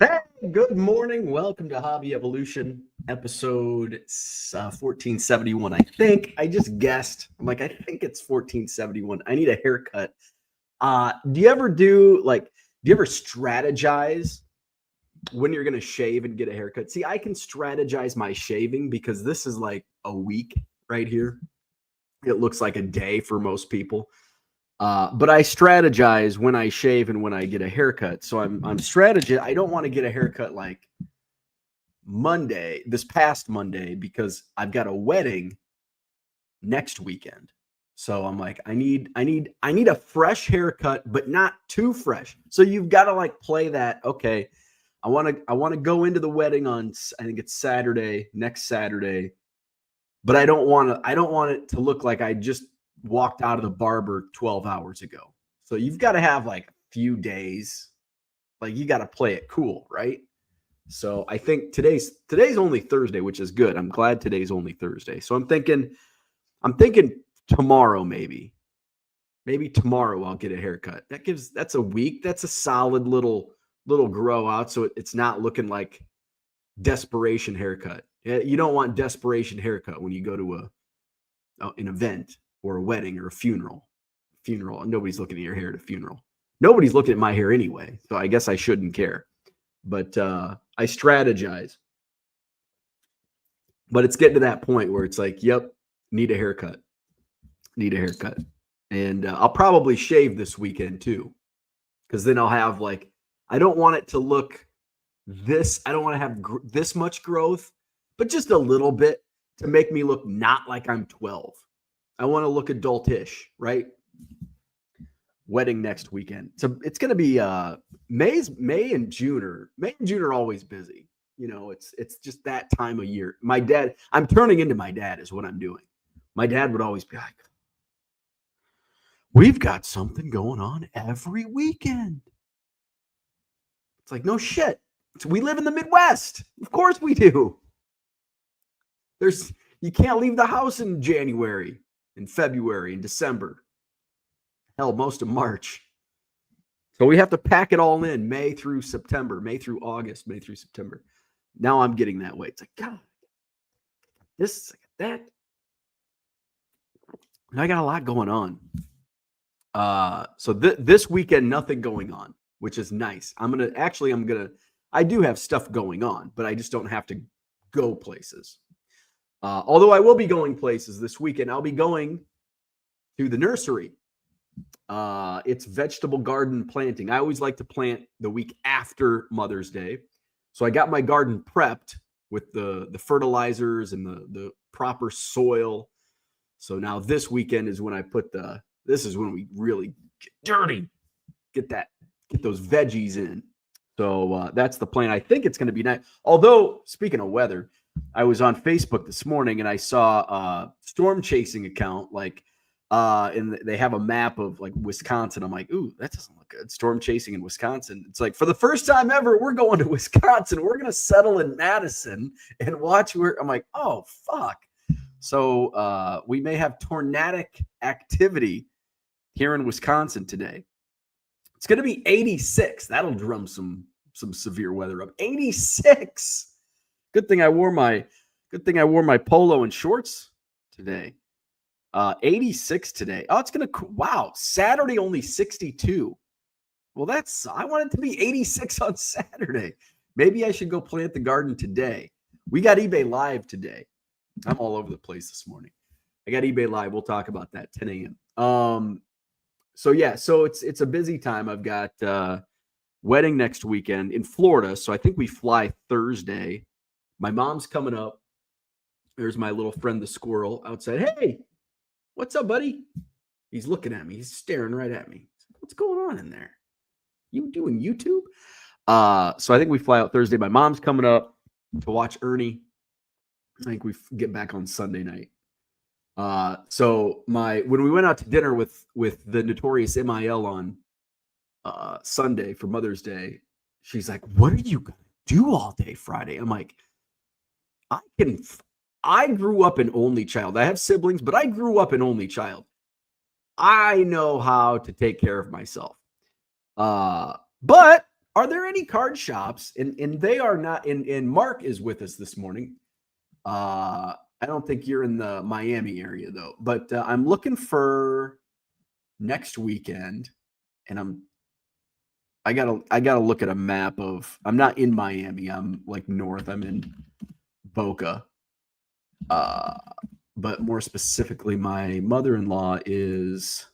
Hey, good morning. Welcome to Hobby Evolution, episode 1471. I think I just guessed. I think it's 1471. I need a haircut. Do you ever strategize when you're going to shave and get a haircut? See, I can strategize my shaving because this is like a week right here. It looks like a day for most people. But I strategize when I shave and when I get a haircut. So I'm strategy. I don't want to get a haircut like this past Monday, because I've got a wedding next weekend. So I'm like, I need a fresh haircut, but not too fresh. So you've got to like play that. Okay, I want to go into the wedding on, I think it's next Saturday, but I don't want it to look like I just walked out of the barber 12 hours ago. So you've got to have like a few days. Like you got to play it cool, right? So I think today's only Thursday, which is good. I'm glad today's only Thursday. So I'm thinking tomorrow maybe. Maybe tomorrow I'll get a haircut. That's a week. That's a solid little grow out, so it's not looking like desperation haircut. You don't want desperation haircut when you go to an event or a wedding or a funeral. Nobody's looking at your hair at a funeral. Nobody's looking at my hair anyway, so I guess I shouldn't care. But I strategize. But it's getting to that point where it's like, yep, need a haircut. And I'll probably shave this weekend too, because then I'll have like, I don't want it to look I don't want to have this much growth, but just a little bit to make me look not like I'm 12. I want to look adultish, right? Wedding next weekend. So it's going to be May and June are always busy. You know, it's just that time of year. I'm turning into my dad is what I'm doing. My dad would always be like, we've got something going on every weekend. It's like, no shit. We live in the Midwest. Of course we do. You can't leave the house in January, in February, in December. Hell, most of March. So we have to pack it all in May through September, May through August, May through September. Now I'm getting that way. It's like, God, this, that. And I got a lot going on. So this weekend, nothing going on, which is nice. I do have stuff going on, but I just don't have to go places. Although I will be going places this weekend. I'll be going to the nursery. It's vegetable garden planting. I always like to plant the week after Mother's Day. So I got my garden prepped with the fertilizers and the proper soil. So now this weekend is when this is when we really get dirty, get those veggies in. So that's the plan. I think it's going to be nice. Although, speaking of weather, I was on Facebook this morning and I saw a storm chasing account, and they have a map of like Wisconsin. I'm like, ooh, that doesn't look good. Storm chasing in Wisconsin. It's like, for the first time ever, we're going to Wisconsin. We're going to settle in Madison and watch where I'm like, oh, fuck. So we may have tornadic activity here in Wisconsin today. It's going to be 86. That'll drum some severe weather up. 86. Good thing I wore my polo and shorts today. 86 today. Oh, it's going to, wow. Saturday only 62. Well, I want it to be 86 on Saturday. Maybe I should go plant the garden today. We got eBay Live today. I'm all over the place this morning. I got eBay Live. We'll talk about that 10 a.m. So it's a busy time. I've got wedding next weekend in Florida. So I think we fly Thursday. My mom's coming up. There's my little friend, the squirrel, outside. Hey, what's up, buddy? He's looking at me. He's staring right at me. What's going on in there? You doing YouTube? So I think we fly out Thursday. My mom's coming up to watch Ernie. I think we get back on Sunday night. So when we went out to dinner with the notorious MIL on Sunday for Mother's Day, she's like, what are you gonna do all day Friday? I'm like, I grew up an only child. I have siblings, but I grew up an only child. I know how to take care of myself. But Are there any card shops? And they are not. And Mark is with us this morning. I don't think you're in the Miami area though, but I'm looking for next weekend, and I gotta look at a map of. I'm not in Miami. I'm like north. I'm in Boca. But more specifically, my mother-in-law is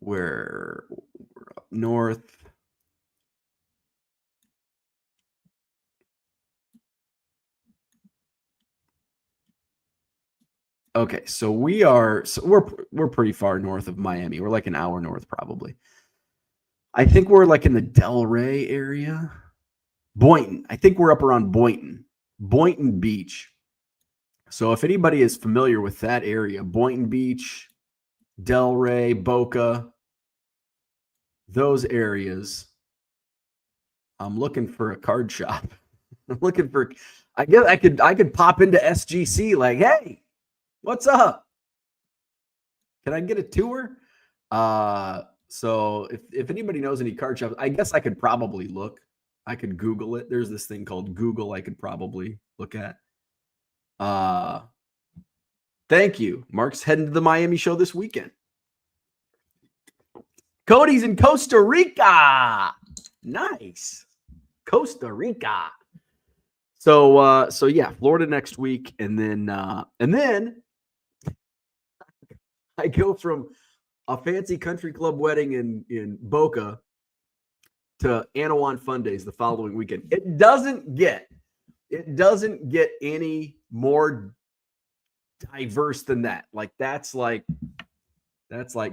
where we're up north. Okay, so we're pretty far north of Miami. We're like an hour north, probably. I think we're like in the Delray area. Boynton. I think we're up around Boynton Beach. So if anybody is familiar with that area, Boynton Beach, Delray, Boca, those areas, I'm looking for a card shop. I'm looking for. I guess I could pop into SGC like, hey, what's up? Can I get a tour? So if anybody knows any card shops, I guess I could probably look. I could Google it. There's this thing called Google I could probably look at. Thank you. Mark's heading to the Miami show this weekend. Cody's in Costa Rica. Nice. Costa Rica. So yeah, Florida next week, and then I go from a fancy country club wedding in Boca to Anawan Fun Days the following weekend. It doesn't get any more diverse than that. Like that's like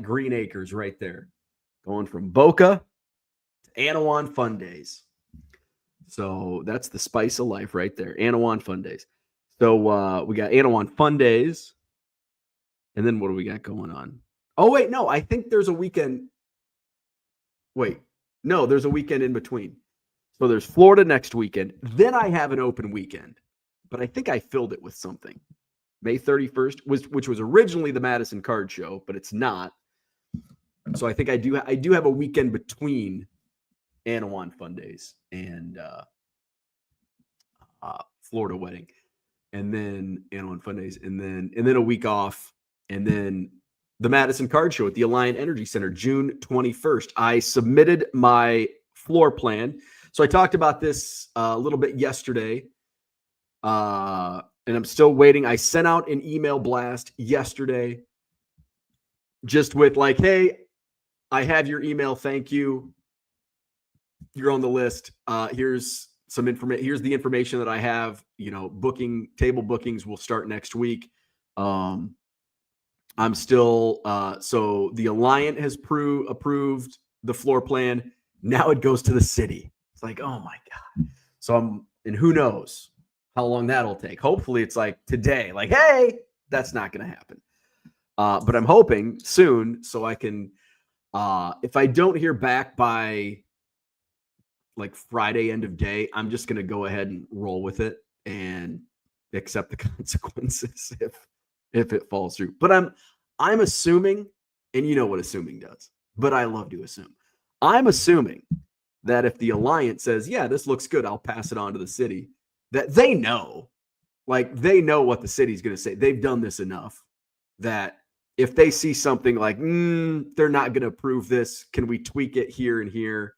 Green Acres right there. Going from Boca to Anawan Fun Days. So that's the spice of life right there. Anawan Fun Days. So we got Anawan Fun Days. And then what do we got going on? Oh, wait, no, I think there's a weekend. Wait, no, there's a weekend in between. So there's Florida next weekend. Then I have an open weekend. But I think I filled it with something. May 31st, which was originally the Madison Card Show, but it's not. So I think I do have a weekend between Anawan Fun Days and Florida wedding, and then Anawan Fun Days, and then a week off, and then the Madison Card Show at the Alliant Energy Center, June 21st. I submitted my floor plan. So I talked about this a little bit yesterday, and I'm still waiting. I sent out an email blast yesterday just with like, hey, I have your email. Thank you. You're on the list. Here's some information. Here's the information that I have. Table bookings will start next week. I'm still so the Alliant has approved the floor plan. Now it goes to the city. It's like, oh my God. So and who knows how long that'll take. Hopefully it's like today, like, hey, that's not going to happen. But I'm hoping soon so I can, if I don't hear back by like Friday end of day, I'm just going to go ahead and roll with it and accept the consequences if it falls through. But I'm assuming, and you know what assuming does, but I love to assume. I'm assuming that if the Alliant says, yeah, this looks good, I'll pass it on to the city, that they know what the city's going to say. They've done this enough that if they see something like, they're not going to approve this, can we tweak it here and here?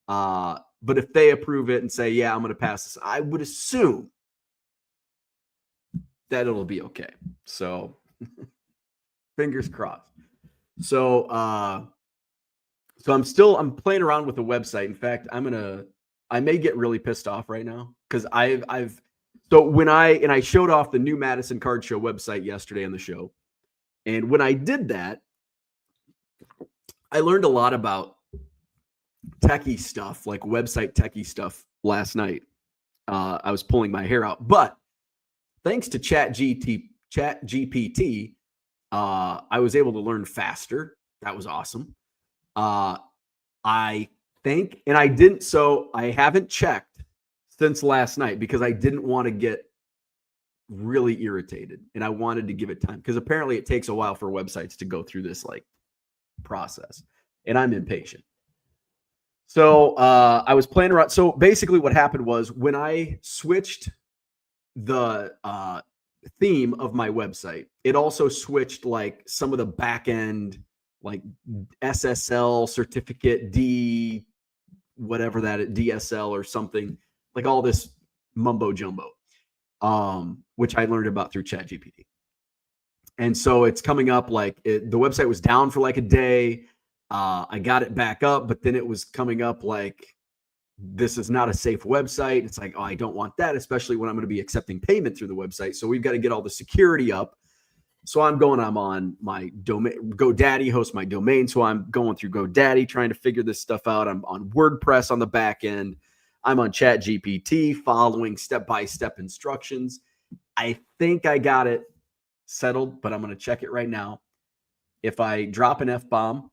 But if they approve it and say, yeah, I'm going to pass this, I would assume that it'll be okay. So fingers crossed. So I'm playing around with the website. In fact, I may get really pissed off right now because when I showed off the new Madison Card Show website yesterday on the show. And when I did that, I learned a lot about techie stuff, like website techie stuff last night. I was pulling my hair out, but thanks to ChatGPT, I was able to learn faster. That was awesome. I think, and I haven't checked since last night because I didn't want to get really irritated and I wanted to give it time because apparently it takes a while for websites to go through this like process. and I'm impatient. So I was playing around. So basically what happened was when I switched the theme of my website, it also switched like some of the back end, like SSL certificate D, whatever that is, DSL or something, like all this mumbo jumbo, which I learned about through ChatGPT. And so it's coming up like the website was down for like a day. I got it back up, but then it was coming up like, this is not a safe website. It's like, oh, I don't want that, especially when I'm going to be accepting payment through the website. So we've got to get all the security up. So I'm on my domain. GoDaddy hosts my domain. So I'm going through GoDaddy trying to figure this stuff out. I'm on WordPress on the back end. I'm on ChatGPT following step-by-step instructions. I think I got it settled, but I'm going to check it right now. If I drop an F-bomb,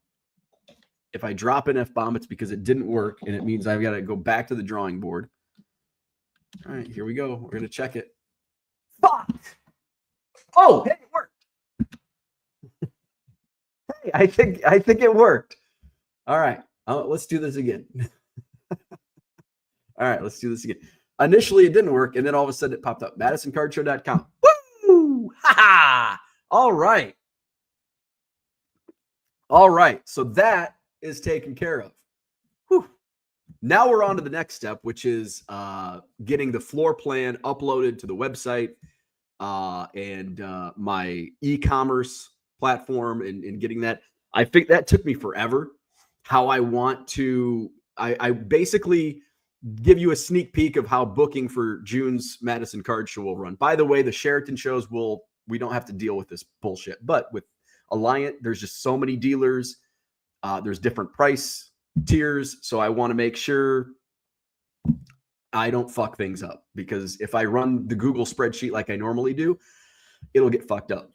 it's because it didn't work, and it means I've got to go back to the drawing board. All right, here we go. We're going to check it. Fuck! Oh, hey, it worked. Hey, I think it worked. All right, let's do this again. All right, let's do this again. Initially, it didn't work, and then all of a sudden it popped up. MadisonCardShow.com. Woo! Ha-ha! All right. So that is taken care of. Whew. Now we're on to the next step, which is getting the floor plan uploaded to the website and my e-commerce platform and getting that. I think that took me forever. How I want to, I basically give you a sneak peek of how booking for June's Madison Card Show will run. By the way, the Sheraton shows we don't have to deal with this bullshit. But with Alliant, there's just so many dealers. There's different price tiers. So I want to make sure I don't fuck things up, because if I run the Google spreadsheet like I normally do, it'll get fucked up.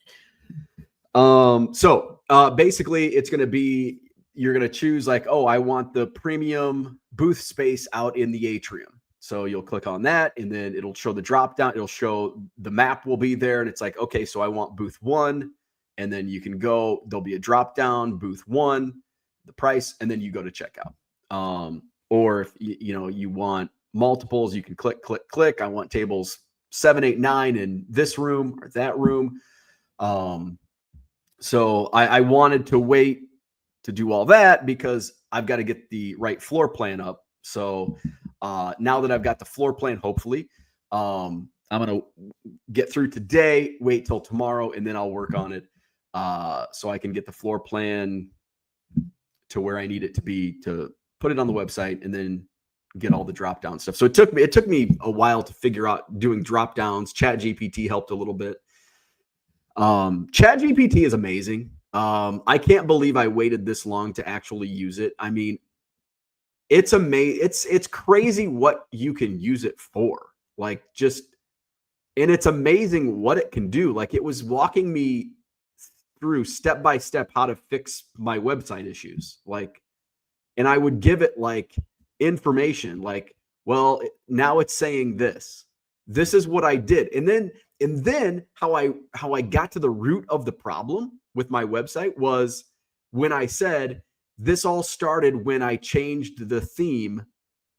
So basically it's going to be, you're going to choose like, oh, I want the premium booth space out in the atrium. So you'll click on that and then it'll show the drop down. It'll show the map will be there. And it's like, okay, so I want booth 1. And then you can go, there'll be a drop down, booth 1, the price, and then you go to checkout. Or if you want multiples, you can click. I want tables 7, 8, 9 in this room or that room. So I wanted to wait to do all that because I've got to get the right floor plan up. So now that I've got the floor plan, hopefully, I'm going to get through today, wait till tomorrow, and then I'll work on it so I can get the floor plan to where I need it to be to put it on the website and then get all the drop down stuff. So it took me a while to figure out doing drop downs. ChatGPT helped a little bit. ChatGPT is amazing. I can't believe I waited this long to actually use it. I mean, it's amazing. It's crazy what you can use it for. Like and it's amazing what it can do. Like it was walking me through step by step how to fix my website issues. Like, and I would give it like information like, well, now it's saying this is what I did. And then how I got to the root of the problem with my website was when I said, this all started when I changed the theme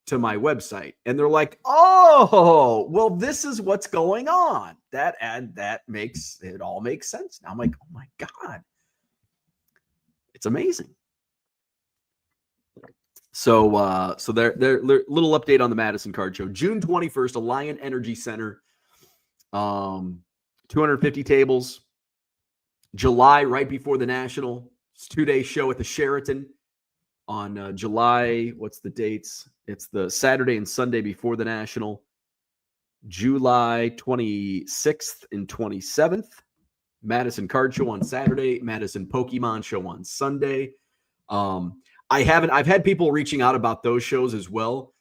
to my website. And they're like, oh, well, this is what's going on. That all makes sense. Now I'm like, oh my God, it's amazing. So there little update on the Madison Card Show. June 21st, Alliant Energy Center, 250 tables. July, right before the National, it's 2-day show at the Sheraton on July. What's the dates? It's the Saturday and Sunday before the National. July 26th and 27th. Madison Card Show on Saturday. Madison Pokemon Show on Sunday. I've had people reaching out about those shows as well.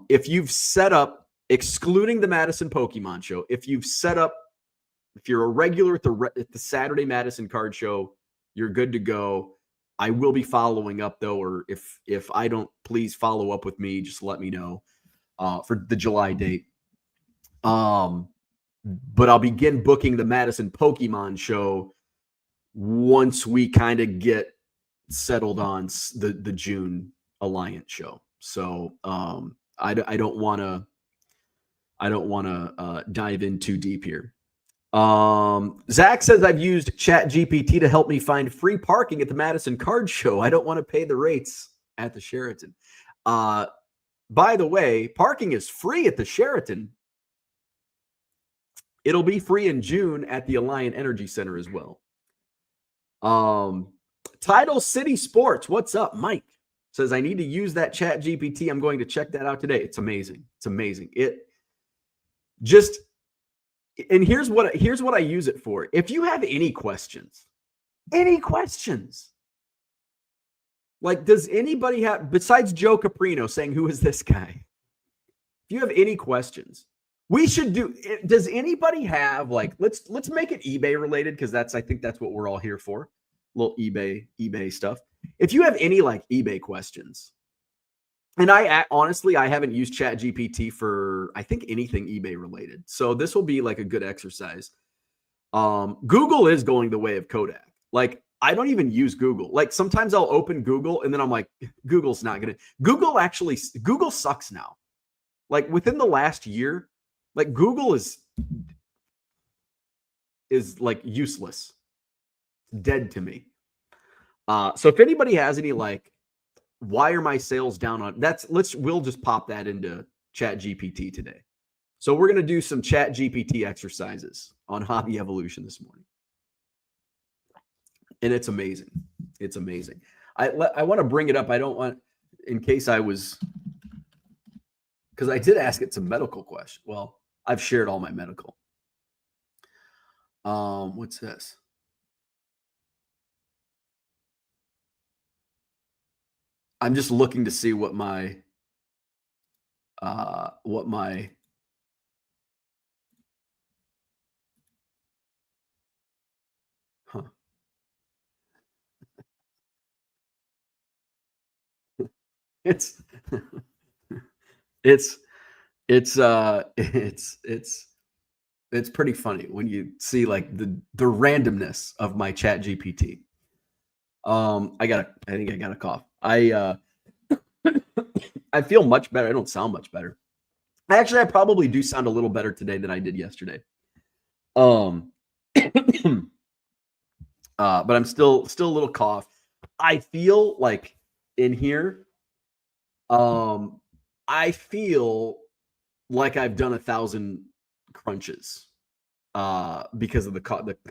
If you've set up, excluding the Madison Pokemon Show, if you're a regular at the Saturday Madison Card Show, you're good to go. I will be following up though, or if I don't, please follow up with me. Just let me know for the July date. But I'll begin booking the Madison Pokemon Show once we kind of get settled on the June Alliant show. So I don't want to dive in too deep here. Zach says I've used ChatGPT to help me find free parking at the Madison Card Show. I don't want to pay the rates at the Sheraton. By the way, parking is free at the Sheraton. It'll be free in June at the Alliant Energy Center as well. Title City Sports, what's up? Mike says I need to use that ChatGPT. I'm going to check that out today. It's amazing. It's amazing. And here's what I use it for. If you have any questions, like, does anybody have, besides Joe Caprino saying, who is this guy? If you have any questions, does anybody have, like, let's make it eBay related, because I think that's what we're all here for. A little eBay stuff. If you have any like eBay questions, and I honestly haven't used ChatGPT for, I think, anything eBay related. So this will be like a good exercise. Google is going the way of Kodak. Like, I don't even use Google. Like, sometimes I'll open Google and then I'm like, Google's not going to. Google sucks now. Like, within the last year, like, Google is like useless. Dead to me. So if anybody has any, like, why are my sales down on we'll just pop that into ChatGPT today. So we're going to do some ChatGPT exercises on Hobby Evolution this morning. And it's amazing. It's amazing. I want to bring it up. I don't want, in case because I did ask it some medical questions. Well, I've shared all my medical. What's this? I'm just looking to see what my huh. It's pretty funny when you see like the randomness of my ChatGPT. I think I got a cough. I feel much better. I don't sound much better. Actually, I probably do sound a little better today than I did yesterday. But I'm still a little cough. I feel like in here, I feel like I've done 1,000 crunches because of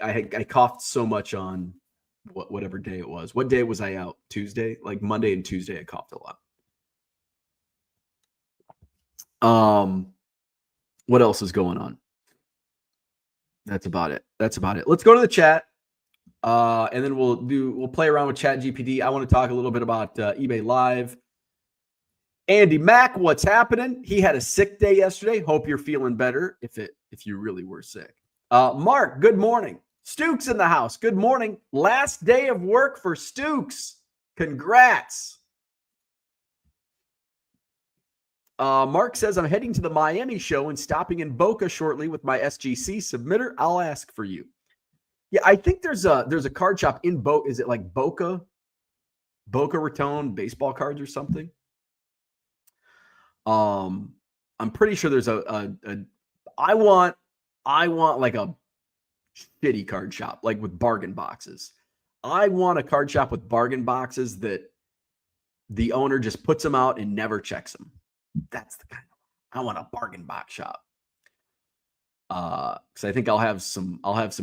I coughed so much on whatever day it was. What day was I out? Tuesday? Like Monday and Tuesday, I coughed a lot. What else is going on? That's about it. Let's go to the chat. And then we'll play around with ChatGPT. I want to talk a little bit about eBay Live. Andy Mack, what's happening? He had a sick day yesterday. Hope you're feeling better if you really were sick. Mark, good morning. Stooks in the house. Good morning. Last day of work for Stooks. Congrats. Mark says, I'm heading to the Miami show and stopping in Boca shortly with my SGC submitter. I'll ask for you. Yeah, I think there's a card shop in Boca. Is it like Boca Raton baseball cards or something? I'm pretty sure there's I want like a shitty card shop, like with bargain boxes. I want a card shop with bargain boxes that the owner just puts them out and never checks them. That's the kind of, I want a bargain box shop. Because I think I'll have some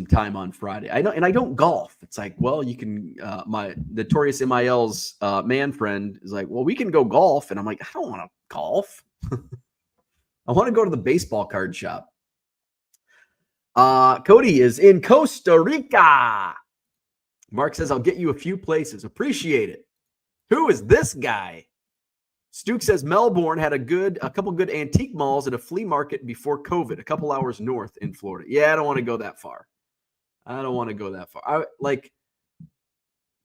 time on Friday. I don't golf. It's like, well, you can. My Notorious MIL's man friend is like, well, we can go golf, and I'm like, I don't want to golf. I want to go to the baseball card shop. Cody is in Costa Rica. Mark says, I'll get you a few places. Appreciate it. Who is this guy? Stuke says Melbourne had a couple good antique malls and a flea market before COVID, a couple hours north in Florida. Yeah, I don't want to go that far. Like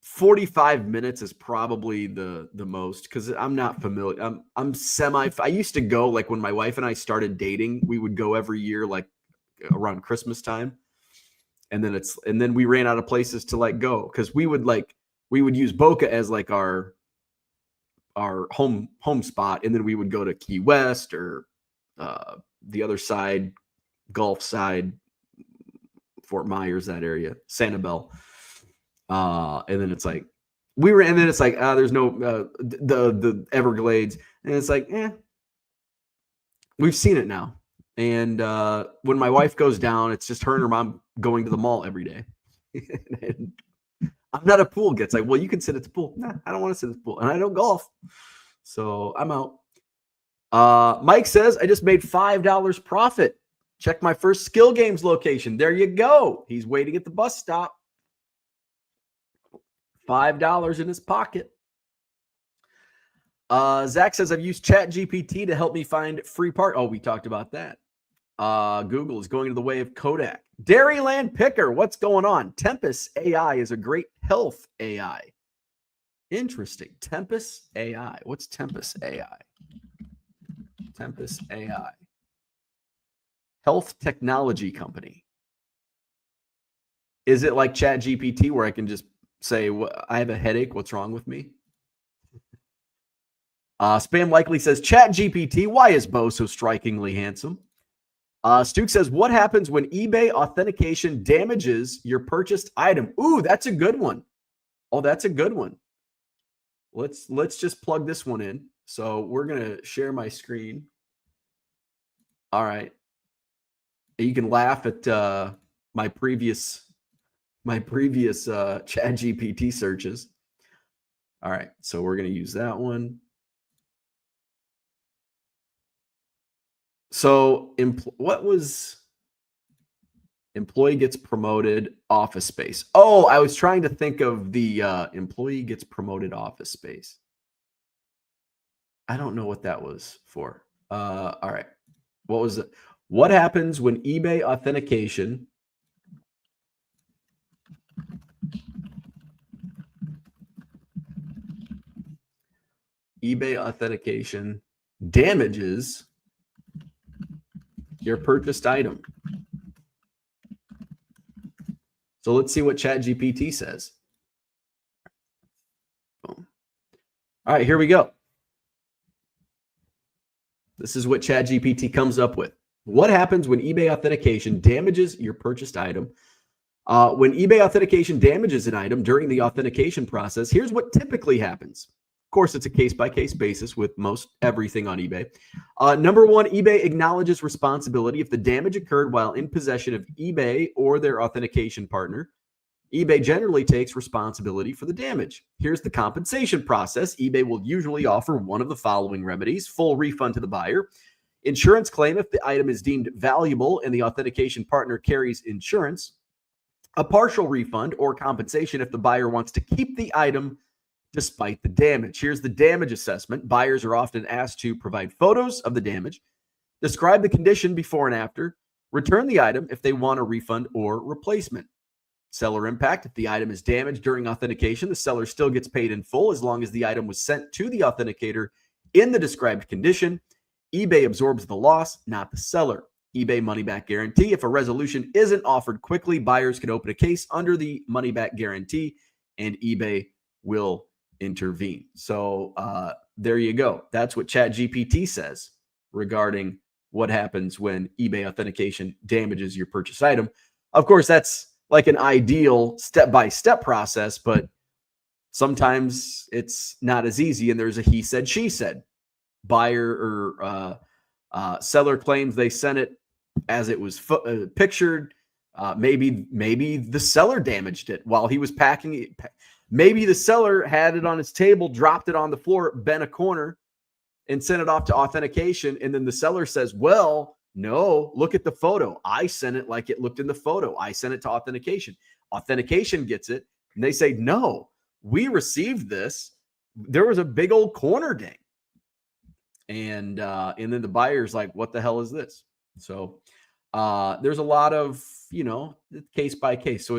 45 minutes is probably the most, because I'm not familiar. I used to go, like when my wife and I started dating, we would go every year, like around Christmas time. And then we ran out of places to like go, because we would like we would use Boca as like our home spot, and then we would go to Key West or the other side, Gulf side, Fort Myers, that area, Sanibel. And then it's like there's no the Everglades, and it's like, we've seen it now. And when my wife goes down, it's just her and her mom going to the mall every day. And I'm not a pool guy. It's like, well, you can sit at the pool. Nah, I don't want to sit at the pool, and I don't golf, so I'm out. Mike says, I just made $5 profit. Check my first Skill Games location. There you go. He's waiting at the bus stop. $5 in his pocket. Zach says, I've used ChatGPT to help me find free park. Oh, we talked about that. Google is going to the way of Kodak. Dairyland Picker, what's going on? Tempest AI is a great health AI. Interesting. Tempest AI. What's Tempest AI? Tempest AI. Health technology company. Is it like ChatGPT where I can just say, I have a headache, what's wrong with me? Spam Likely says, ChatGPT, why is Bo so strikingly handsome? Stuke says, what happens when eBay authentication damages your purchased item? Ooh, that's a good one. Oh, that's a good one. Let's just plug this one in. So we're going to share my screen. All right. You can laugh at my previous ChatGPT searches. All right, so we're going to use that one. So what was employee gets promoted office space? Oh, I was trying to think of the employee gets promoted office space. I don't know what that was for. All right. What was it? What happens when eBay authentication damages your purchased item? So let's see what ChatGPT says. Boom. All right, here we go. This is what ChatGPT comes up with. What happens when eBay authentication damages your purchased item? When eBay authentication damages an item during the authentication process, here's what typically happens. Of course, it's a case-by-case basis with most everything on eBay. Number one, eBay acknowledges responsibility if the damage occurred while in possession of eBay or their authentication partner. eBay generally takes responsibility for the damage. Here's the compensation process. eBay will usually offer one of the following remedies: full refund to the buyer, insurance claim if the item is deemed valuable and the authentication partner carries insurance, a partial refund or compensation if the buyer wants to keep the item despite the damage. Here's the damage assessment. Buyers are often asked to provide photos of the damage, describe the condition before and after, return the item if they want a refund or replacement. Seller impact. If the item is damaged during authentication, the seller still gets paid in full as long as the item was sent to the authenticator in the described condition. eBay absorbs the loss, not the seller. eBay money back guarantee. If a resolution isn't offered quickly, buyers can open a case under the money back guarantee and eBay will intervene. So there you go. That's what ChatGPT says regarding what happens when eBay authentication damages your purchase item. Of course, that's like an ideal step-by-step process, but sometimes it's not as easy, and there's a he said, she said. Buyer or seller claims they sent it as it was pictured. Maybe the seller damaged it while he was packing it. Maybe the seller had it on his table, dropped it on the floor, bent a corner, and sent it off to authentication. And then the seller says, well, no, look at the photo. I sent it like it looked in the photo. I sent it to authentication. Authentication gets it, and they say, no, we received this. There was a big old corner ding. And then the buyer's like, what the hell is this? So there's a lot of, case by case. So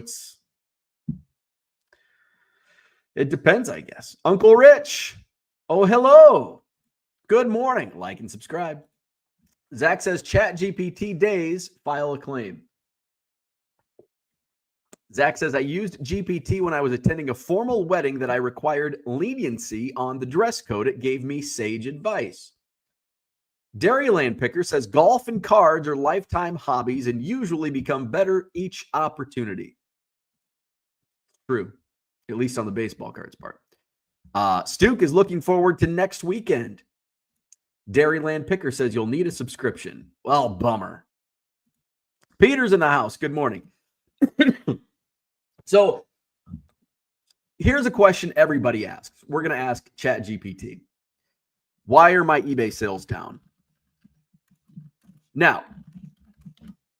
it depends, I guess. Uncle Rich. Oh, hello. Good morning. Like and subscribe. Zach says ChatGPT days, file a claim. Zach says, I used GPT when I was attending a formal wedding that I required leniency on the dress code. It gave me sage advice. Dairyland Picker says, golf and cards are lifetime hobbies and usually become better each opportunity. True, at least on the baseball cards part. Stuke is looking forward to next weekend. Dairyland Picker says, you'll need a subscription. Well, bummer. Peter's in the house. Good morning. So here's a question everybody asks. We're going to ask ChatGPT. Why are my eBay sales down? Now,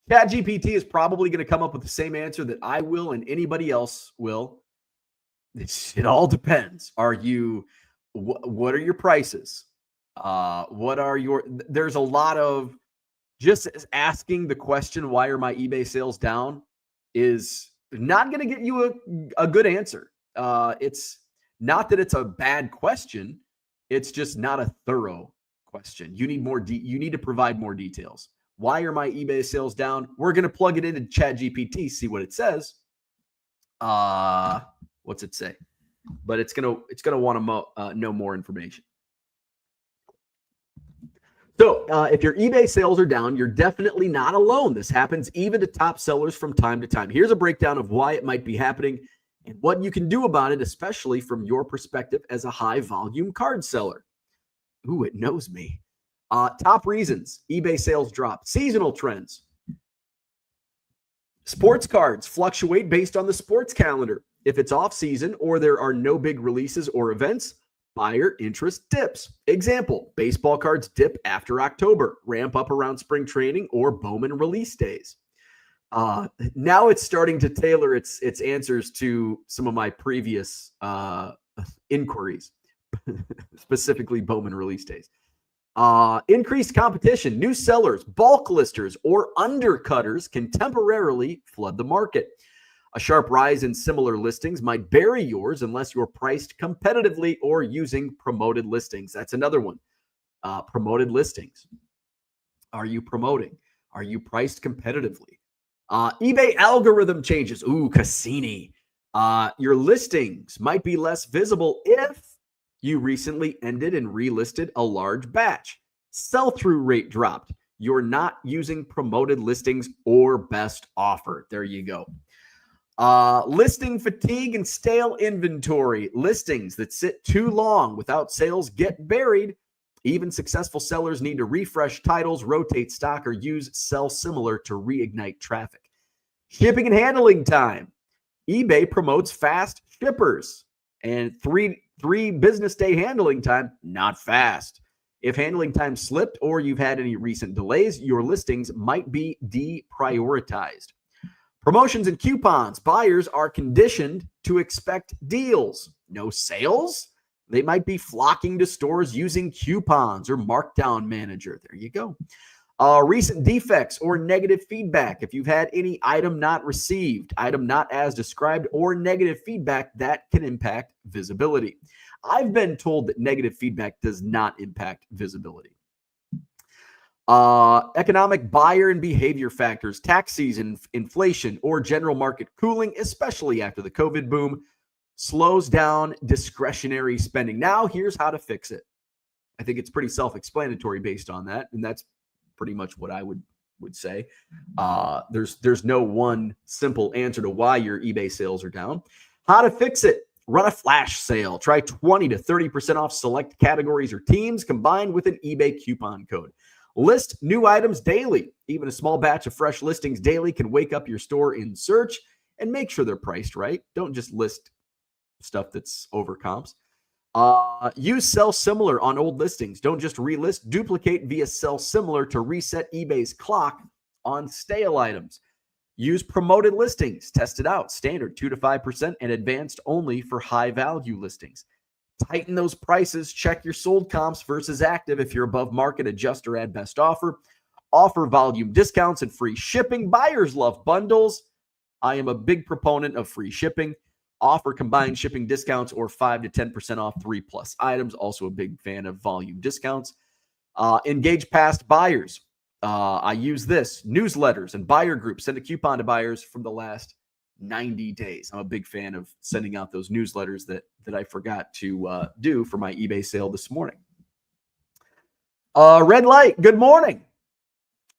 ChatGPT is probably going to come up with the same answer that I will and anybody else will. It all depends. What are your prices? There's a lot of just asking the question, why are my eBay sales down, is not going to get you a good answer. It's not that it's a bad question. It's just not a thorough question. You need more. You need to provide more details. Why are my eBay sales down? We're going to plug it into ChatGPT, see what it says. What's it say? But it's going to want to know more information. So if your eBay sales are down, you're definitely not alone. This happens even to top sellers from time to time. Here's a breakdown of why it might be happening and what you can do about it, especially from your perspective as a high volume card seller. Ooh, it knows me. Top reasons eBay sales drop. Seasonal trends. Sports cards fluctuate based on the sports calendar. If it's off season or there are no big releases or events, buyer interest dips. Example, baseball cards dip after October, ramp up around spring training or Bowman release days. Now it's starting to tailor its answers to some of my previous inquiries, specifically Bowman release days. Increased competition, new sellers, bulk listers, or undercutters can temporarily flood the market. A sharp rise in similar listings might bury yours unless you're priced competitively or using promoted listings. That's another one. Promoted listings. Are you promoting? Are you priced competitively? eBay algorithm changes. Ooh, Cassini. Your listings might be less visible if you recently ended and relisted a large batch. Sell-through rate dropped. You're not using promoted listings or best offer. There you go. Listing fatigue and stale inventory. Listings that sit too long without sales get buried. Even successful sellers need to refresh titles, rotate stock, or use sell similar to reignite traffic. Shipping and handling time. eBay promotes fast shippers and three business day handling time, not fast. If handling time slipped or you've had any recent delays, your listings might be deprioritized. Promotions and coupons. Buyers are conditioned to expect deals. No sales? They might be flocking to stores using coupons or Markdown Manager. There you go. Recent defects or negative feedback. If you've had any item not received, item not as described, or negative feedback, that can impact visibility. I've been told that negative feedback does not impact visibility. Economic buyer and behavior factors, tax season, inflation, or general market cooling, especially after the COVID boom, slows down discretionary spending. Now, here's how to fix it. I think it's pretty self-explanatory based on that, and that's pretty much what I would say. There's no one simple answer to why your eBay sales are down. How to fix it. Run a flash sale. Try 20 to 30% off select categories or teams combined with an eBay coupon code. List new items daily. Even a small batch of fresh listings daily can wake up your store in search and make sure they're priced right. Don't just list stuff that's over comps. Use sell similar on old listings. Don't just relist. Duplicate via sell similar to reset eBay's clock on stale items. Use promoted listings. Test it out. Standard 2 to 5% and advanced only for high value listings. Tighten those prices. Check your sold comps versus active. If you're above market, adjust or add best offer. Offer volume discounts and free shipping. Buyers love bundles. I am a big proponent of free shipping. Offer combined shipping discounts or 5 to 10% off 3+ items. Also a big fan of volume discounts. Engage past buyers. I use this. Newsletters and buyer groups. Send a coupon to buyers from the last 90 days. I'm a big fan of sending out those newsletters that I forgot to do for my eBay sale this morning. Red Light, good morning.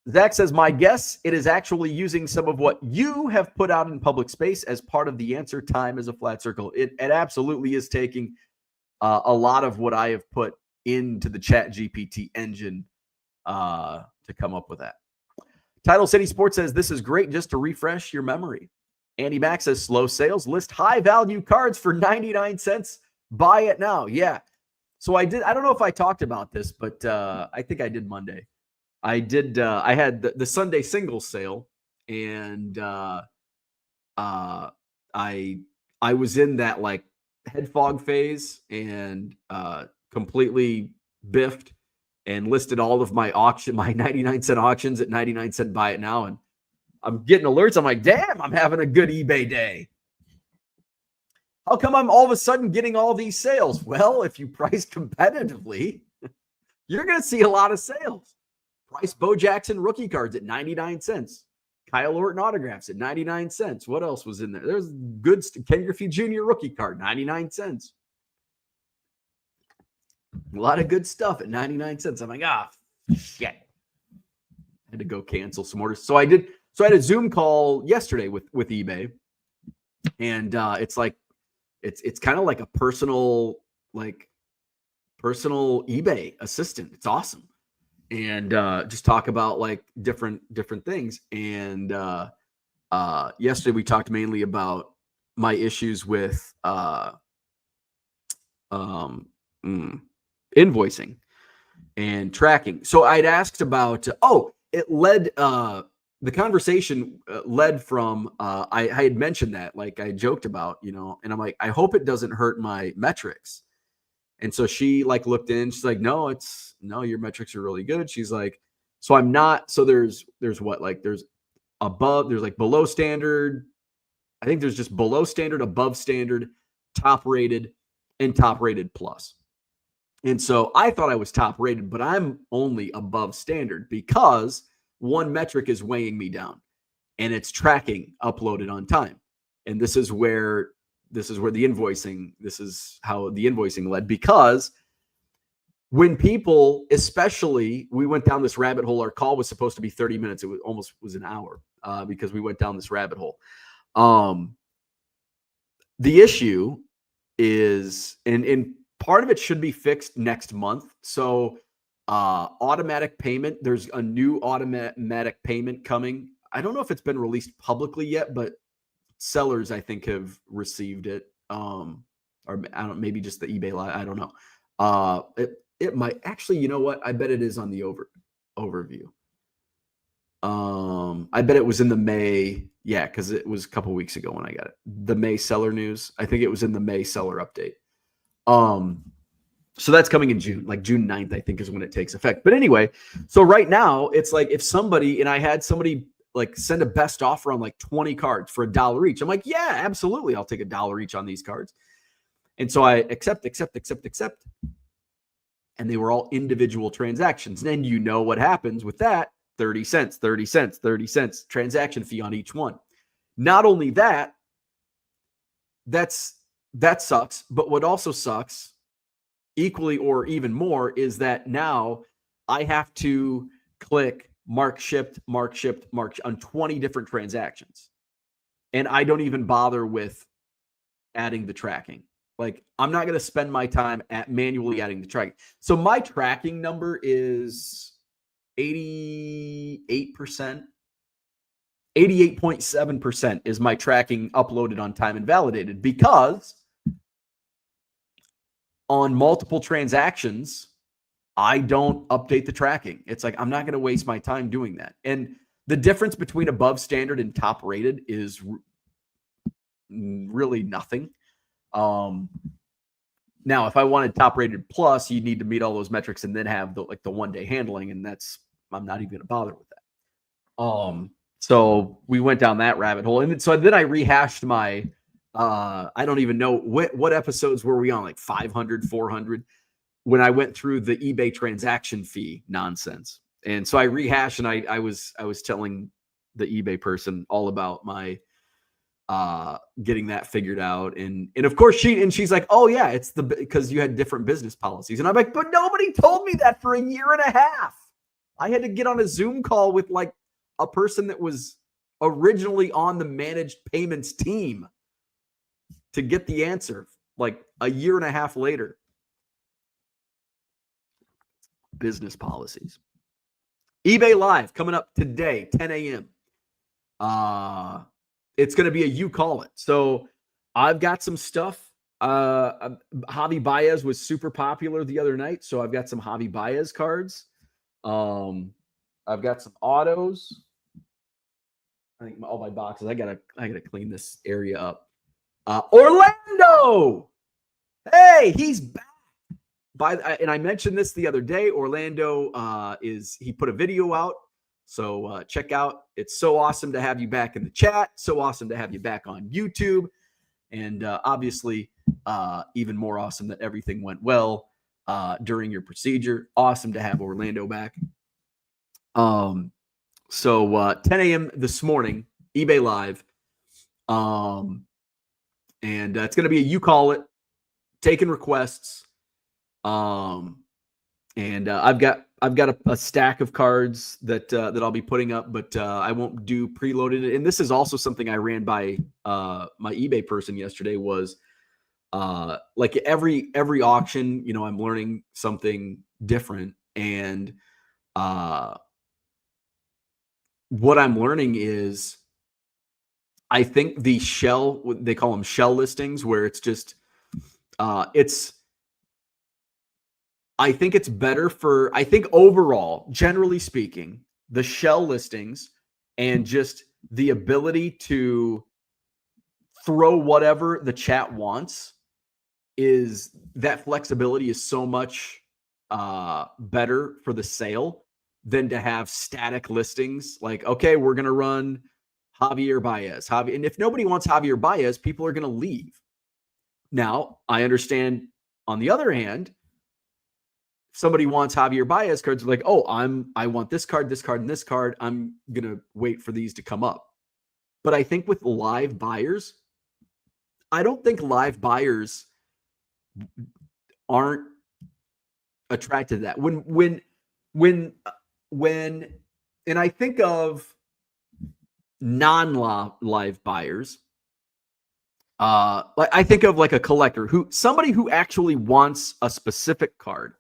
Zach says, my guess, it is actually using some of what you have put out in public space as part of the answer. Time is a flat circle. It absolutely is taking a lot of what I have put into the ChatGPT engine to come up with that. Title City Sports says, this is great just to refresh your memory. Andy Mack says, slow sales. List high-value cards for 99 cents. Buy it now. Yeah. So I don't know if I talked about this, but I think I did Monday. I had the Sunday singles sale, and I was in that like head fog phase and completely biffed and listed all of my 99-cent auctions at 99-cent buy it now. And I'm getting alerts. I'm like, damn, I'm having a good eBay day. How come I'm all of a sudden getting all these sales? Well, if you price competitively, you're going to see a lot of sales. Price Bo Jackson rookie cards at 99 cents. Kyle Orton autographs at 99 cents. What else was in there? There's good Ken Griffey Jr. rookie card, 99 cents. A lot of good stuff at 99 cents. I'm like, shit. I had to go cancel some orders. So I did. So I had a Zoom call yesterday with eBay. And it's like, it's kind of like a personal eBay assistant. It's awesome. And just talk about like different things. And yesterday we talked mainly about my issues with invoicing and tracking. So I'd asked about, it led, the conversation led from, I had mentioned that, like I joked about, and I'm like, I hope it doesn't hurt my metrics. And so she like looked in, she's like, no, your metrics are really good. She's like, so I'm not, so there's what, like there's like below standard. I think there's just below standard, above standard, top rated, and top rated plus. And so I thought I was top rated, but I'm only above standard because one metric is weighing me down and it's tracking uploaded on time. And this is where this is how the invoicing led, because when people, especially, we went down this rabbit hole. Our call was supposed to be 30 minutes. It was an hour because we went down this rabbit hole. The issue is, and part of it should be fixed next month. So automatic payment, there's a new automatic payment coming. I don't know if it's been released publicly yet, but sellers, I think, have received it. Or I don't, maybe just the eBay line. I don't know. It might actually, you know what? I bet it is on the overview. I bet it was in the May. Yeah, because it was a couple weeks ago when I got it. The May seller news. I think it was in the May seller update. So that's coming in June, like June 9th, I think is when it takes effect. But anyway, so right now it's like if somebody, and I had somebody like send a best offer on like 20 cards for $1 each. I'm like, yeah, absolutely. I'll take $1 each on these cards. And so I accept. And they were all individual transactions. And then you know what happens with that, 30 cents, 30 cents, 30 cents transaction fee on each one. Not only that sucks, but what also sucks equally or even more is that now I have to click mark shipped on 20 different transactions. And I don't even bother with adding the tracking. Like, I'm not going to spend my time at manually adding the tracking. So my tracking number is 88%. 88.7% is my tracking uploaded on time and validated, because on multiple transactions, I don't update the tracking. It's like, I'm not going to waste my time doing that. And the difference between above standard and top rated is really nothing. Now, if I wanted top rated plus, you need to meet all those metrics and then have the 1 day handling. And I'm not even going to bother with that. So we went down that rabbit hole. And so then I rehashed my, I don't even know what episodes were we on, like 500, 400, when I went through the eBay transaction fee nonsense. And so I rehashed, and I was telling the eBay person all about my getting that figured out. And of course she's like, oh yeah, it's because you had different business policies. And I'm like, but nobody told me that for a year and a half. I had to get on a Zoom call with like a person that was originally on the managed payments team to get the answer like a year and a half later. Business policies. eBay Live coming up today, 10 a.m. It's going to be a you call it. So I've got some stuff. Javi Baez was super popular the other night, so I've got some Javi Baez cards. I've got some autos. I think all my boxes. I gotta clean this area up. Orlando. Hey, he's back. And I mentioned this the other day. Orlando he put a video out. So check out. It's so awesome to have you back in the chat. So awesome to have you back on YouTube. And obviously, even more awesome that everything went well during your procedure. Awesome to have Orlando back. So 10 a.m. this morning, eBay Live. And it's going to be a you call it, taking requests. And I've got a stack of cards that I'll be putting up, but I won't do preloaded. And this is also something I ran by my eBay person yesterday. Was like every auction, I'm learning something different, and what I'm learning is, I think the shell, they call them shell listings, where it's just I think it's better for, I think overall, generally speaking, the shell listings and just the ability to throw whatever the chat wants, is that flexibility is so much better for the sale than to have static listings. Like, okay, we're going to run Javier Baez. And if nobody wants Javier Baez, people are going to leave. Now, I understand, on the other hand, if somebody wants Javier Baez cards, like, oh, I want this card, and this card. I'm going to wait for these to come up. But I think with live buyers, I don't think live buyers aren't attracted to that. When and I think of non-live buyers, like I think of like a collector, somebody who actually wants a specific card.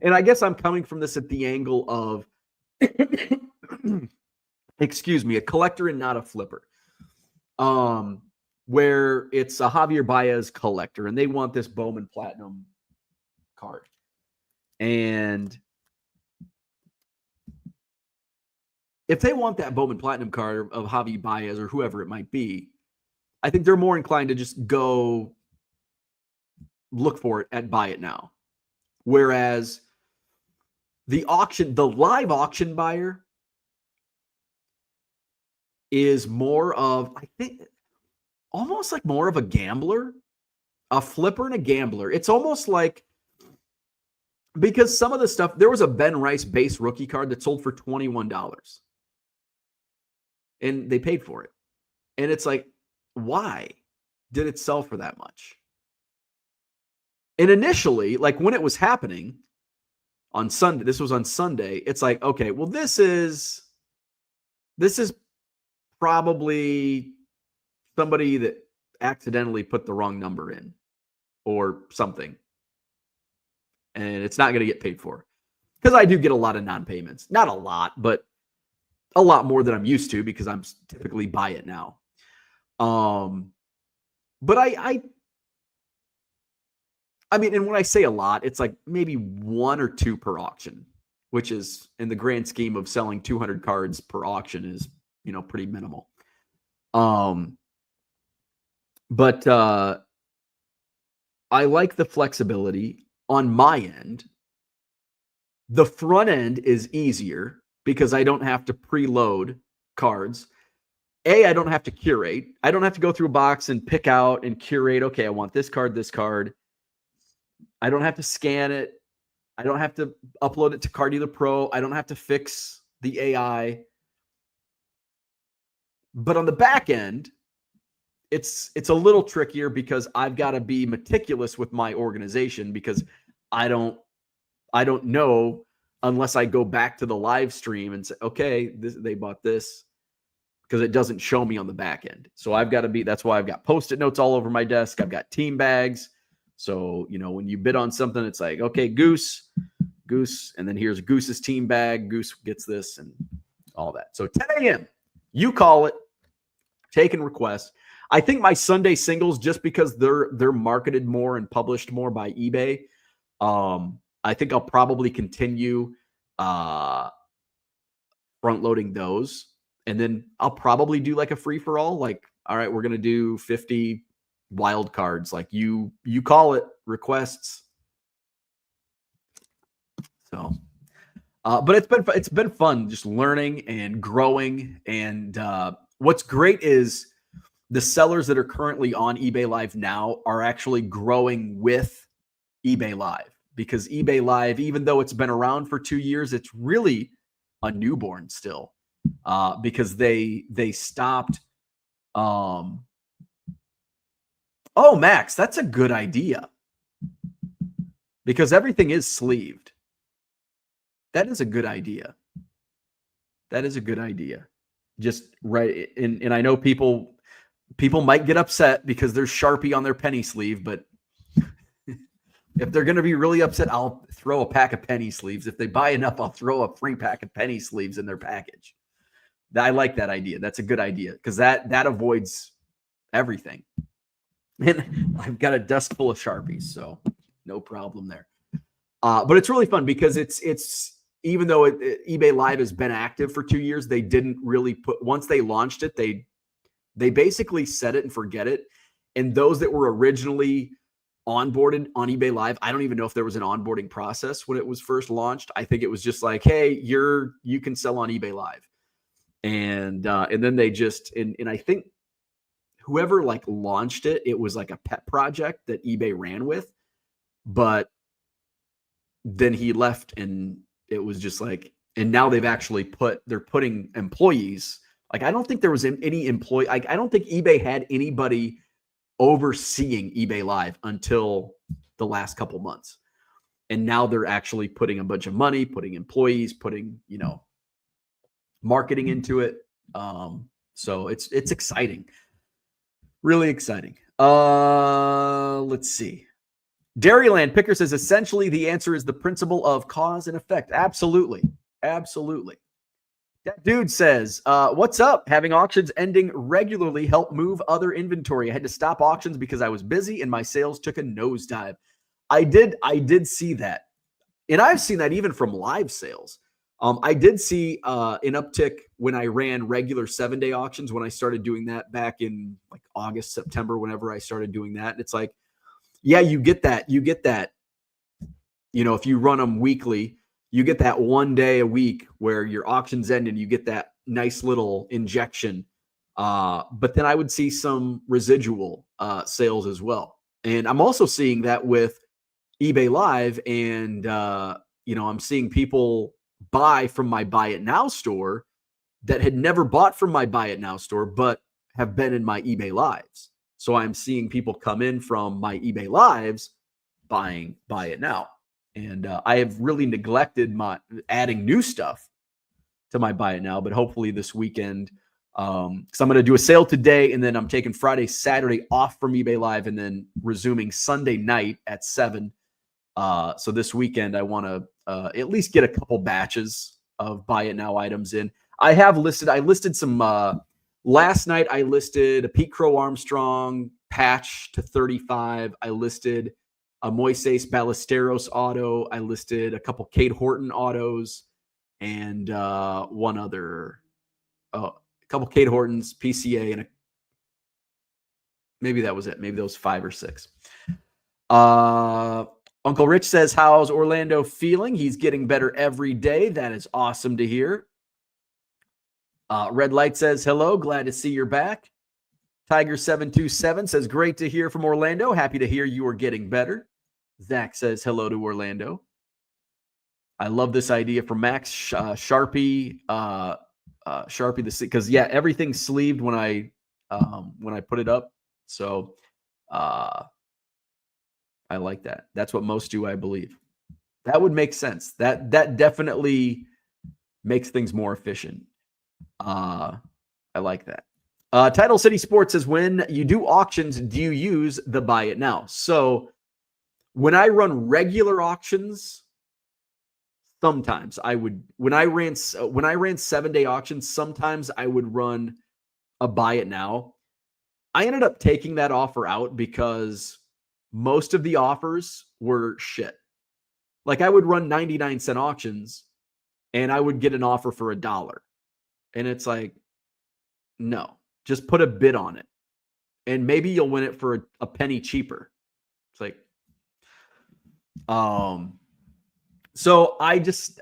And I guess I'm coming from this at the angle of, excuse me, a collector and not a flipper. Where it's a Javier Baez collector and they want this Bowman Platinum card. And if they want that Bowman Platinum card of Javi Baez or whoever it might be, I think they're more inclined to just go look for it and buy it now. Whereas the live auction buyer is more of, I think, almost like more of a gambler, a flipper and a gambler. It's almost like, because some of the stuff, there was a Ben Rice base rookie card that sold for $21 and they paid for it. And it's like, why did it sell for that much? And initially, like when it was happening on Sunday, this was on Sunday, it's like, okay, well, this is probably somebody that accidentally put the wrong number in or something. And it's not going to get paid for. Because I do get a lot of non-payments. Not a lot, but a lot more than I'm used to because I'm typically buy it now. But I mean, and when I say a lot, it's like maybe 1 or 2 per auction, which is, in the grand scheme of selling 200 cards per auction, is, pretty minimal. But I like the flexibility on my end. The front end is easier because I don't have to preload cards. I don't have to curate. I don't have to go through a box and pick out and curate. Okay, I want this card, this card. I don't have to scan it. I don't have to upload it to Card Dealer Pro. I don't have to fix the AI. But on the back end, it's a little trickier because I've got to be meticulous with my organization because I don't know unless I go back to the live stream and say, okay, they bought this, because it doesn't show me on the back end. So I've got to be, that's why I've got Post-it notes all over my desk. I've got team bags. So, when you bid on something, it's like, okay, Goose, and then here's Goose's team bag. Goose gets this and all that. So 10 a.m., you call it, taking requests. I think my Sunday singles, just because they're marketed more and published more by eBay, I think I'll probably continue front loading those. And then I'll probably do like a free for all. Like, all right, we're going to do 50 wild cards. Like you call it, requests. So, but it's been fun just learning and growing. And what's great is the sellers that are currently on eBay Live now are actually growing with eBay Live, because eBay Live, even though it's been around for 2 years, it's really a newborn still, because they stopped. Oh, Max, that's a good idea, because everything is sleeved. That is a good idea. That is a good idea. Just right. And I know people might get upset because there's Sharpie on their penny sleeve, but if they're going to be really upset, I'll throw a pack of penny sleeves. If they buy enough, I'll throw a free pack of penny sleeves in their package. I like that idea. That's a good idea, because that avoids everything. And I've got a desk full of Sharpies, so no problem there. But it's really fun because it's even though eBay Live has been active for 2 years, they didn't really once they launched it, they basically set it and forget it. And those that were originally onboarded on eBay Live, I don't even know if there was an onboarding process when it was first launched. I think it was just like, hey, you can sell on eBay Live. And then they just, and I think whoever like launched it, it was like a pet project that eBay ran with, but then he left and it was just like, and now they've actually they're putting employees. Like, I don't think there was any employee. I don't think eBay had anybody overseeing eBay Live until the last couple months. And now they're actually putting a bunch of money, putting employees, putting, marketing into it. So it's exciting. Really exciting. Let's see. Dairyland Picker says, essentially the answer is the principle of cause and effect. Absolutely. Absolutely. That dude says, what's up? Having auctions ending regularly help move other inventory. I had to stop auctions because I was busy and my sales took a nosedive. I did see that. And I've seen that even from live sales. I did see an uptick when I ran regular 7-day auctions, when I started doing that back in like August, September, whenever I started doing that. And it's like, yeah, you get that. If you run them weekly, you get that 1 day a week where your auctions end and you get that nice little injection. But then I would see some residual sales as well. And I'm also seeing that with eBay Live. And, I'm seeing people buy from my Buy It Now store that had never bought from my Buy It Now store, but have been in my eBay Lives. So I'm seeing people come in from my eBay Lives buying Buy It Now. And I have really neglected my adding new stuff to my Buy It Now, but hopefully this weekend, because I'm going to do a sale today, and then I'm taking Friday, Saturday off from eBay Live, and then resuming Sunday night at 7. So this weekend, I want to at least get a couple batches of Buy It Now items in. I listed some, last night I listed a Pete Crow Armstrong patch to 35. I listed a Moises Ballesteros auto. I listed a couple Cade Horton autos and one other, a couple Cade Hortons, PCA, and maybe that was it. Maybe those 5 or 6. Uncle Rich says, how's Orlando feeling? He's getting better every day. That is awesome to hear. Red Light says, hello, glad to see you're back. Tiger727 says, great to hear from Orlando. Happy to hear you are getting better. Zach says, hello to Orlando. I love this idea from Max. Sharpie, Sharpie, because everything's sleeved when I put it up. So I like that. That's what most do, I believe. That would make sense. That definitely makes things more efficient. I like that. Title City Sports says, when you do auctions, do you use the buy it now? So when I run regular auctions, sometimes I would. When I ran 7-day auctions, sometimes I would run a buy it now. I ended up taking that offer out because most of the offers were shit. Like I would run 99-cent auctions and I would get an offer for $1. And it's like, no, just put a bid on it. And maybe you'll win it for a penny cheaper. It's like, so I just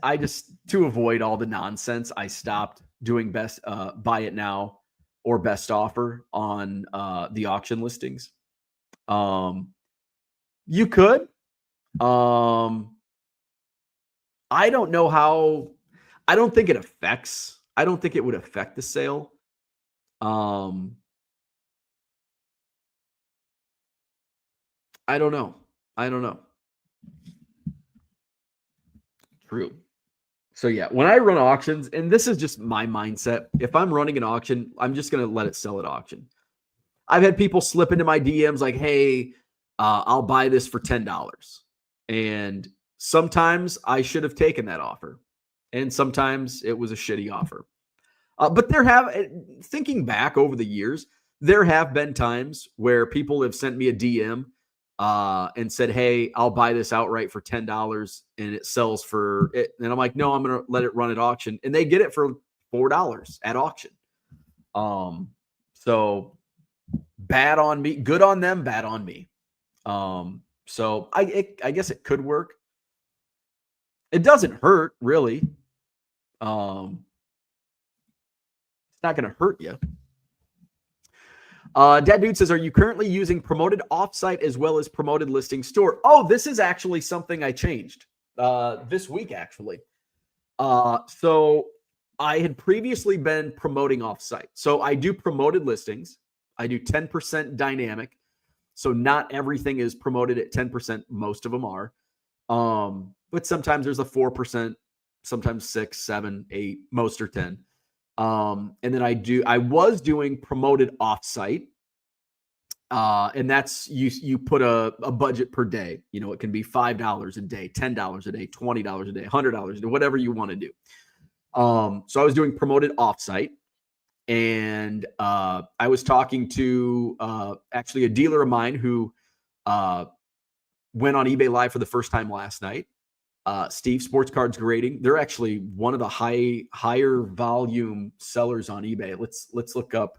to avoid all the nonsense, I stopped doing best buy it now or best offer on the auction listings. You could. I don't know how. I don't think it affects. I don't think it would affect the sale. I don't know. True. So yeah, when I run auctions, and this is just my mindset, if I'm running an auction, I'm just going to let it sell at auction. I've had people slip into my DMs like, hey, I'll buy this for $10. And sometimes I should have taken that offer. And sometimes it was a shitty offer. But thinking back over the years, there have been times where people have sent me a DM and said, hey, I'll buy this outright for $10 and it sells for it. And I'm like, no, I'm going to let it run at auction. And they get it for $4 at auction. So bad on me, good on them, bad on me. So I guess it could work. It doesn't hurt really. It's not going to hurt you. Dad Dude says, are you currently using promoted offsite as well as promoted listing store? Oh, this is actually something I changed this week, actually. So I had previously been promoting offsite. So I do promoted listings. I do 10% dynamic. So not everything is promoted at 10%. Most of them are. But sometimes there's a 4%, sometimes 6, 7, 8, most are 10. And then I was doing promoted offsite. And that's you put a budget per day. You know, it can be $5 a day, $10 a day, $20 a day, $100 a day, whatever you want to do. So I was doing promoted offsite, and I was talking to actually a dealer of mine who went on eBay Live for the first time last night. Steve, Sports Cards Grading. They're actually one of the higher volume sellers on eBay. Let's look up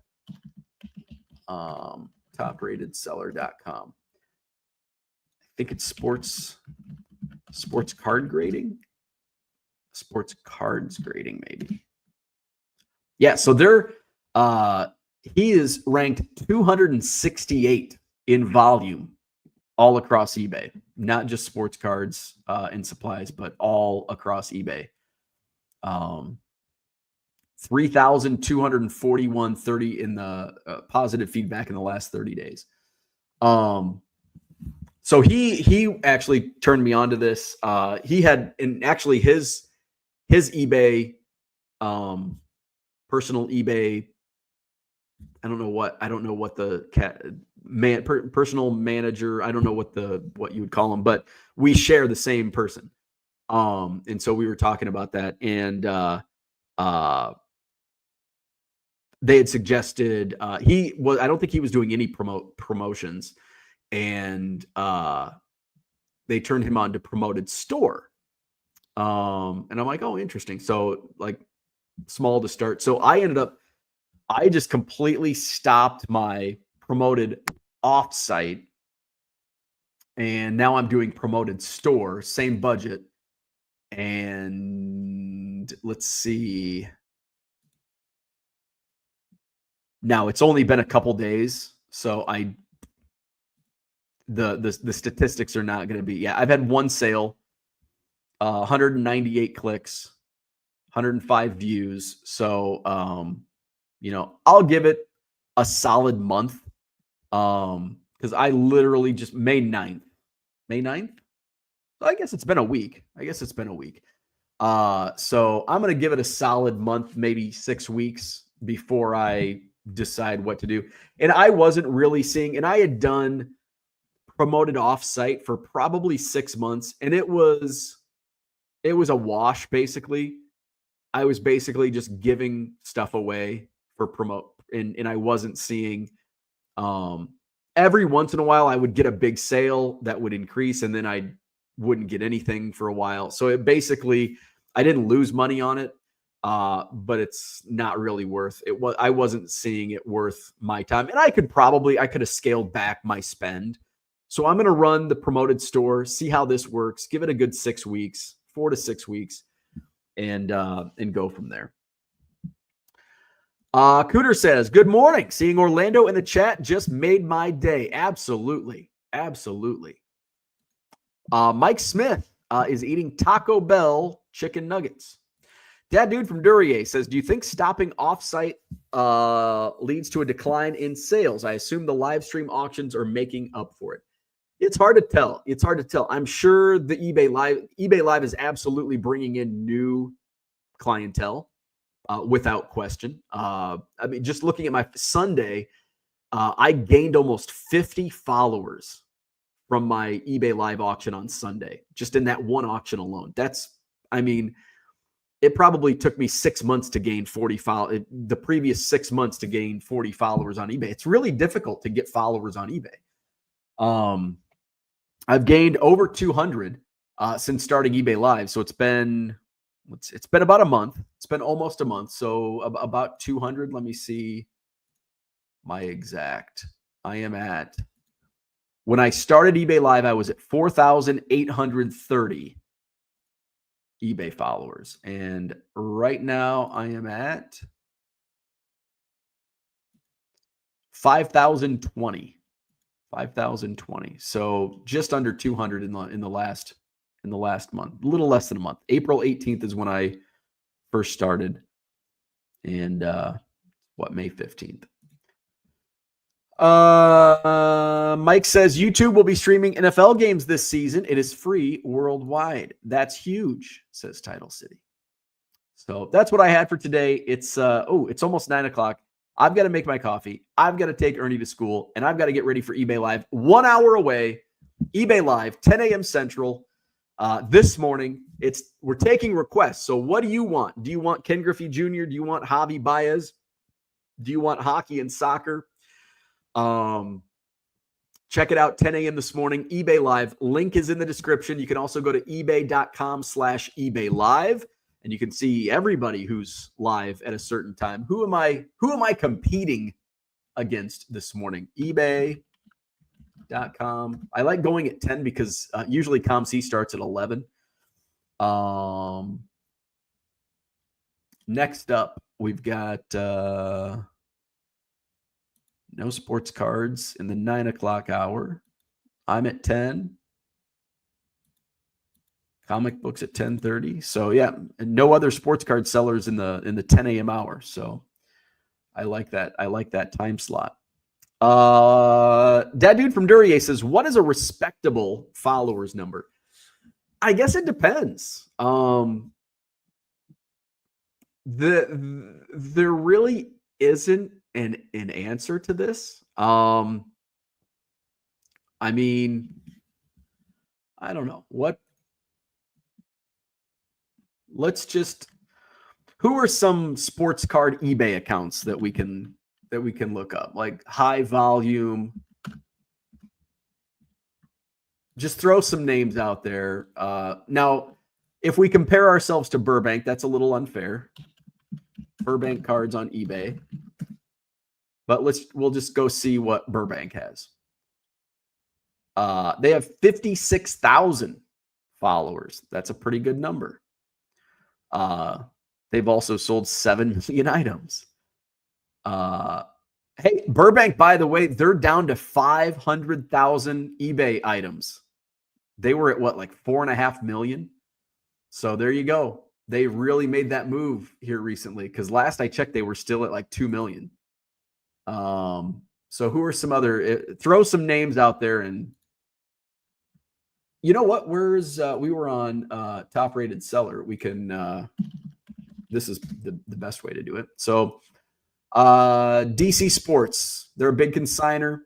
topratedseller.com. I think it's sports card grading. Sports Cards Grading, maybe. Yeah, so he is ranked 268 in volume all across eBay, not just sports cards and supplies, but all across eBay. 3,241.30 in the positive feedback in the last 30 days. So he actually turned me on to this. He had, and actually his eBay, personal eBay, I don't know what the personal manager, I don't know what you would call him, but we share the same person. And so we were talking about that, and they had suggested I don't think he was doing any promotions, and they turned him on to promoted store. And I'm like, oh, interesting. So like small to start. So I just completely stopped my promoted offsite, and now I'm doing promoted store, same budget. And let's see. Now it's only been a couple days, so the statistics are not going to be. Yeah, I've had one sale, 198 clicks, 105 views. So I'll give it a solid month. Because I literally just May 9th. May 9th? I guess it's been a week. So I'm going to give it a solid month, maybe 6 weeks before I decide what to do. And I wasn't really seeing, and I had done promoted offsite for probably 6 months, and it was a wash basically. I was basically just giving stuff away for promote, and I wasn't seeing. Every once in a while, I would get a big sale that would increase, and then I wouldn't get anything for a while. So it basically, I didn't lose money on it, but it's not really worth it. I wasn't seeing it worth my time, and I could have scaled back my spend. So I'm going to run the promoted store, see how this works, give it a good 6 weeks, 4 to 6 weeks, and go from there. Cooter says, good morning. Seeing Orlando in the chat just made my day. Absolutely. Mike Smith is eating Taco Bell chicken nuggets. Dad Dude from Duryea says, do you think stopping offsite leads to a decline in sales? I assume the live stream auctions are making up for it. It's hard to tell. I'm sure the eBay Live is absolutely bringing in new clientele. Without question. I mean, just looking at my Sunday, I gained almost 50 followers from my eBay Live auction on Sunday, just in that one auction alone. It probably took me 6 months to gain 40 followers. The previous 6 months to gain 40 followers on eBay. It's really difficult to get followers on eBay. I've gained over 200 since starting eBay Live. So it's been about a month. It's been almost a month. So about 200. Let me see my exact. When I started eBay Live, I was at 4,830 eBay followers. And right now I am at 5,020. So just under 200 in the last month, a little less than a month. April 18th is when I first started. And May 15th. Mike says YouTube will be streaming NFL games this season. It is free worldwide. That's huge, says Title City. So that's what I had for today. It's almost 9:00. I've got to make my coffee. I've got to take Ernie to school, and I've got to get ready for eBay Live. 1 hour away, eBay Live, 10 a.m. Central. This morning, we're taking requests. So what do you want? Do you want Ken Griffey Jr.? Do you want Javi Baez? Do you want hockey and soccer? Check it out, 10 a.m. this morning, eBay Live. Link is in the description. You can also go to ebay.com/eBay Live, and you can see everybody who's live at a certain time. Who am I competing against this morning? ebay.com. I like going at 10 because usually ComC starts at 11. Next up, we've got no sports cards in the 9:00 hour. I'm at 10. Comic books at 10:30. So yeah, and no other sports card sellers in the 10 a.m. hour. So I like that. I like that time slot. Dad Dude from Duryea says, what is a respectable followers number? I guess it depends. There really isn't an answer to this. I don't know who are some sports card eBay accounts that we can look up, like high volume. Just throw some names out there. Now, if we compare ourselves to Burbank, that's a little unfair. Burbank cards on eBay. But we'll just go see what Burbank has. They have 56,000 followers. That's a pretty good number. They've also sold 7 million items. Hey, Burbank, by the way, they're down to 500,000 eBay items. They were at like 4.5 million. So there you go. They really made that move here recently, because last I checked, they were still at like 2 million. So who are some other, throw some names out there, and you know what? We were on Top Rated Seller. We can, this is the best way to do it. So DC Sports, they're a big consigner.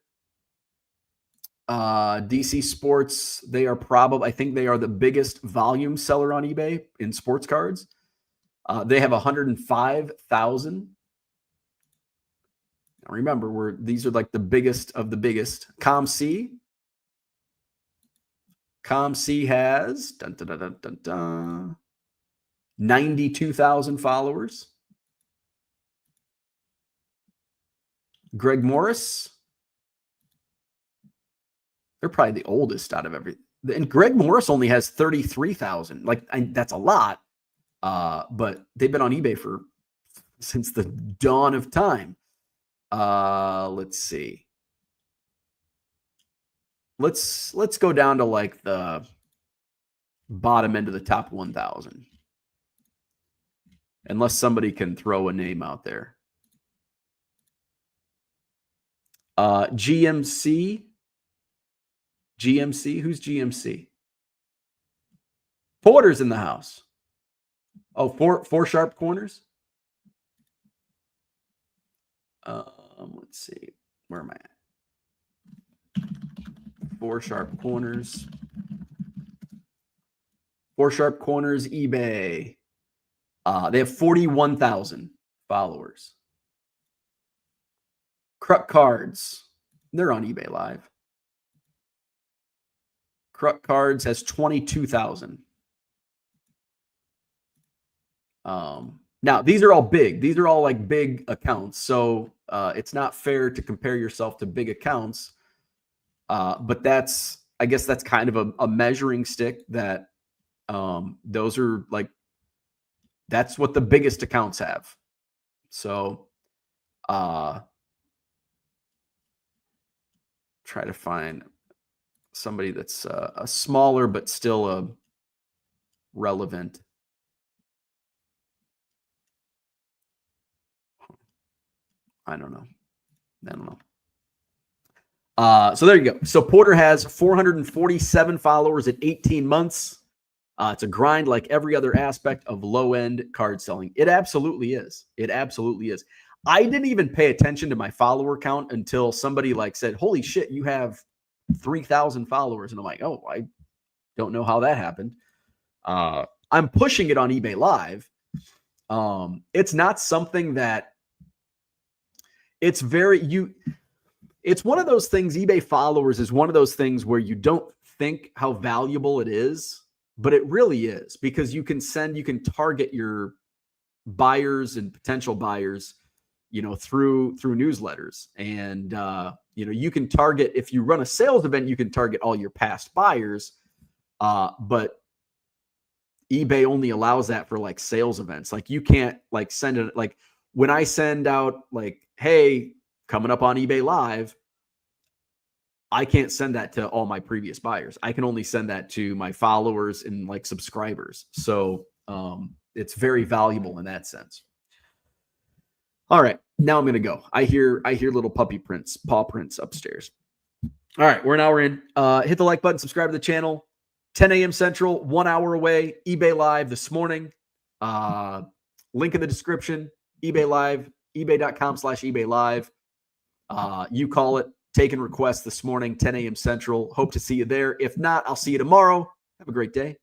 DC Sports, I think they are the biggest volume seller on eBay in sports cards. They have 105,000. Now remember, these are like the biggest of the biggest. ComC has 92,000 followers. Greg Morris, they're probably the oldest out of every. And Greg Morris only has 33,000. That's a lot. But they've been on eBay since the dawn of time. Let's see. Let's go down to like the bottom end of the top 1,000. Unless somebody can throw a name out there. GMC. Who's GMC? Porter's in the house. Oh, four sharp corners. Let's see. Where am I at? 4 sharp corners. 4 sharp corners, eBay. They have 41,000 followers. Kruk Cards. They're on eBay Live. Kruk Cards has 22,000. Now, these are all big. These are all like big accounts. So it's not fair to compare yourself to big accounts. But I guess that's kind of a measuring stick that those are like, that's what the biggest accounts have. So try to find somebody that's a smaller but still a relevant. I don't know. So there you go. So Porter has 447 followers at 18 months. It's a grind like every other aspect of low-end card selling. It absolutely is. It absolutely is. I didn't even pay attention to my follower count until somebody said, holy shit, you have 3,000 followers. And I'm like, oh, I don't know how that happened. I'm pushing it on eBay Live. It's not something that it's one of those things. eBay followers is one of those things where you don't think how valuable it is, but it really is, because you can target your buyers and potential buyers, through newsletters. And, you can target, if you run a sales event, you can target all your past buyers. But eBay only allows that for sales events. You can't send it, when I send out hey, coming up on eBay Live, I can't send that to all my previous buyers. I can only send that to my followers and subscribers. So it's very valuable in that sense. All right, now I'm going to go. I hear little paw prints upstairs. All right, we're an hour in. Hit the like button, subscribe to the channel. 10 a.m. Central, 1 hour away. eBay Live this morning. Link in the description. eBay Live, ebay.com/eBay Live. You call it. Taking requests this morning, 10 a.m. Central. Hope to see you there. If not, I'll see you tomorrow. Have a great day.